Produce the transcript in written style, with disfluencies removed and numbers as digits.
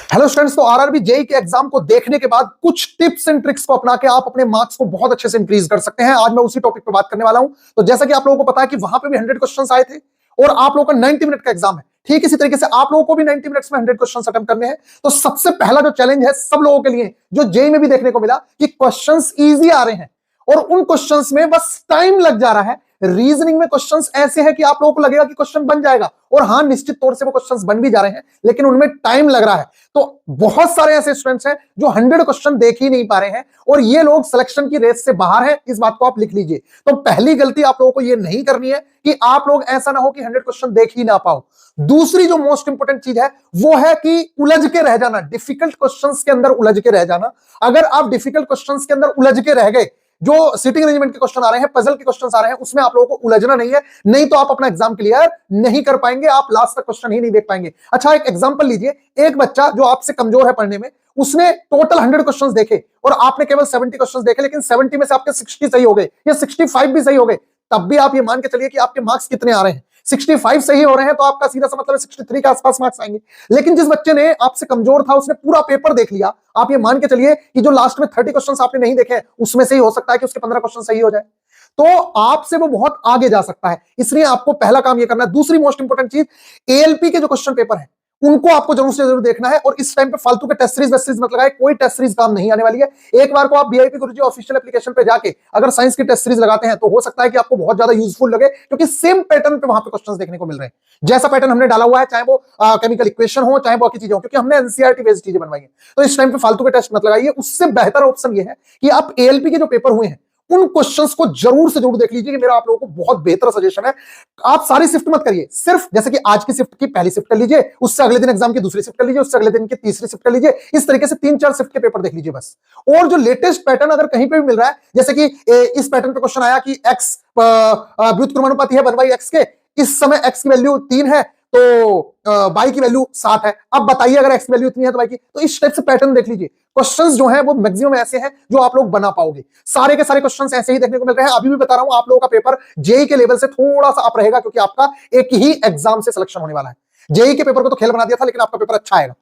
Hello students, तो RRB JE के exam को देखने के बाद कुछ टिप्स एंड ट्रिक्स को अपना के आप अपने मार्क्स को बहुत अच्छे से इंक्रीज कर सकते हैं। आज मैं उसी टॉपिक पे बात करने वाला हूं। तो जैसा कि आप लोगों को पता है कि वहां पे भी 100 क्वेश्चंस आए थे और आप लोगों का 90 मिनट का एग्जाम है। ठीक इसी तरीके से आप लोगों को भी 90 मिनट्स में 100 क्वेश्चंस अटेम्प्ट करने हैं। तो सबसे पहला जो चैलेंज है सब लोगों के लिए, जो जेई में भी देखने को मिला कि क्वेश्चंस इजी आ रहे हैं और उन क्वेश्चंस में बस टाइम लग जा रहा है। रीजनिंग में क्वेश्चंस ऐसे हैं कि आप लोगों को लगेगा कि क्वेश्चन बन जाएगा, और हां निश्चित तौर से वो क्वेश्चंस बन भी जा रहे हैं, लेकिन उनमें टाइम लग रहा है। तो बहुत सारे ऐसे स्टूडेंट्स हैं जो 100 क्वेश्चन देख ही नहीं पा रहे हैं और ये लोग सिलेक्शन की रेस से बाहर हैं। इस बात को आप लिख लीजिए। तो पहली गलती आप लोगों को ये नहीं करनी है कि आप लोग ऐसा ना हो कि 100 क्वेश्चन देख ही ना पाओ। दूसरी जो मोस्ट इंपोर्टेंट चीज है वो है कि उलझ के रह जाना, डिफिकल्ट क्वेश्चंस के अंदर उलझ के रह जाना। अगर आप डिफिकल्ट क्वेश्चंस के अंदर उलझ के रह गए, जो सिटिंग अरेंजमेंट के क्वेश्चन आ रहे हैं, पजल के क्वेश्चन आ रहे हैं, उसमें आप लोगों को उलझना नहीं है, नहीं तो आप अपना एग्जाम क्लियर नहीं कर पाएंगे, आप लास्ट तक क्वेश्चन ही नहीं देख पाएंगे। अच्छा, एक एग्जांपल लीजिए। एक बच्चा जो आपसे कमजोर है पढ़ने में, उसने टोटल 100 क्वेश्चंस देखे और आपने केवल 70 क्वेश्चंस देखे, लेकिन 70 में से आपके 60 सही हो गए या 65 भी सही हो गए, तब भी आप ये मान के चलिए कि आपके मार्क्स कितने आ रहे हैं। 65 सही हो रहे हैं तो आपका सीधा सा मतलब 63 के आसपास मार्क्स आएंगे। लेकिन जिस बच्चे ने आपसे कमजोर था, उसने पूरा पेपर देख लिया, आप ये मान के चलिए कि जो लास्ट में 30 क्वेश्चंस आपने नहीं देखे, उसमें से ही हो सकता है कि उसके 15 क्वेश्चन सही हो जाए। तो आपसे वो बहुत आगे जा सकता है। इसलिए आपको पहला काम ये करना है। दूसरी मोस्ट इंपोर्टेंट चीज, एएलपी के जो क्वेश्चन पेपर है उनको आपको जरूर से जरूर देखना है, और इस टाइम पे फालतू के टेस्ट सीरीज वेस्ट सीरीज मत लगाए, कोई टेस्ट सीरीज काम नहीं आने वाली है। एक बार को आप वीआईपी गुरुजी ऑफिशियल एप्लीकेशन पे जाके अगर साइंस की टेस्ट सीरीज लगाते हैं तो हो सकता है कि आपको बहुत ज्यादा यूजफुल लगे, क्योंकि सेम पैटर्न पे वहां पे क्वेश्चंस देखने को मिल रहे हैं। जैसा पैटर्न हमने डाला हुआ है, चाहे वो केमिकल इक्वेशन हो, चाहे बाकी चीजें हो, क्योंकि हमने एनसीईआरटी बेस्ड चीजें बनवाई है। तो इस टाइम पे फालतू के टेस्ट मत लगाइए। उससे बेहतर ऑप्शन ये है कि आप एएलपी के जो पेपर हुए हैं उन क्वेश्चंस को जरूर से जरूर देख लीजिए। कि मेरा आप लोगों को बहुत बेहतर सजेशन है, आप सारी शिफ्ट मत करिए। सिर्फ जैसे कि आज की शिफ्ट की पहली शिफ्ट कर लीजिए, उससे अगले दिन एग्जाम की दूसरी शिफ्ट कर लीजिए, उससे अगले दिन की तीसरी शिफ्ट कर लीजिए। इस तरीके से 3-4 शिफ्ट के पेपर देख लीजिए बस। और जो लेटेस्ट पैटर्न अगर कहीं पे भी मिल रहा है, जैसे कि इस पैटर्न पे क्वेश्चन आया कि एक्स व्युत्क्रमानुपाती है 1/x के, इस समय x की वैल्यू 3 है तो y की वैल्यू 7 है। अब बताइए अगर x की वैल्यू इतनी है तो y की, तो इस टाइप से पैटर्न देख लीजिए। क्वेश्चंस जो है वो मैक्सिमम ऐसे हैं जो आप लोग बना पाओगे। सारे के सारे क्वेश्चंस ऐसे ही देखने को मिल रहे हैं। अभी भी बता रहा हूं, आप लोगों का पेपर जेई के लेवल से थोड़ा सा अप रहेगा, क्योंकि आपका एक ही एग्जाम से सिलेक्शन होने वाला है। जेई के पेपर को तो खेल बना दिया था, लेकिन आपका पेपर अच्छा आएगा।